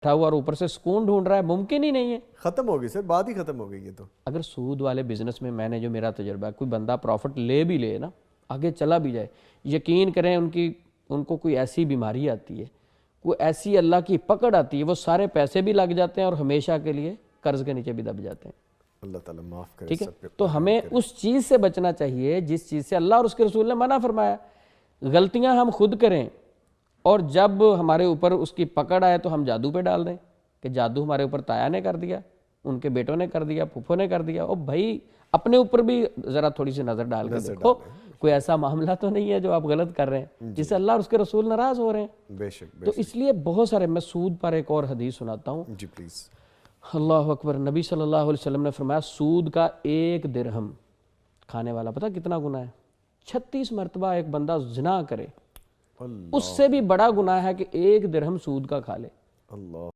بیٹھا ہوا اور اوپر سے سکون ڈھونڈ رہا ہے، ممکن ہی نہیں ہے. ختم ہوگی سر، بات ہی ختم ہو گئی. یہ تو اگر سود والے بزنس میں نے جو میرا تجربہ ہے، کوئی بندہ پروفٹ لے بھی لے نا، آگے چلا بھی جائے، یقین کریں ان کو کوئی ایسی بیماری آتی ہے، کوئی ایسی اللہ کی پکڑ آتی ہے، وہ سارے پیسے بھی لگ جاتے ہیں اور ہمیشہ کے لیے قرض کے نیچے بھی دب جاتے ہیں. اللہ تعالیٰ معاف کرے ٹھیک ہے، سب پہ. تو ہمیں اس چیز سے بچنا چاہیے جس چیز سے اللہ اور اس کے رسول نے منع فرمایا. غلطیاں ہم خود کریں اور جب ہمارے اوپر اس کی پکڑ آئے تو ہم جادو پہ ڈال دیں کہ جادو ہمارے اوپر تایا نے کر دیا، ان کے بیٹوں نے کر دیا، پھوپھوں نے کر دیا. او بھائی اپنے اوپر بھی ذرا تھوڑی سی نظر ڈال کے دیکھو، کوئی ایسا معاملہ تو نہیں ہے جو آپ غلط کر رہے ہیں جس سے اللہ اور اس کے رسول ناراض ہو رہے ہیں. بے شک تو اس لیے بہت سارے، میں سود پر ایک اور حدیث سناتا ہوں. جی پلیز. اللہ اکبر. نبی صلی اللہ علیہ وسلم نے فرمایا سود کا 1 درہم کھانے والا پتہ کتنا گناہ ہے؟ 36 مرتبہ ایک بندہ زنا کرے، اس سے بھی بڑا گناہ ہے کہ 1 درہم سود کا کھا لے. اللہ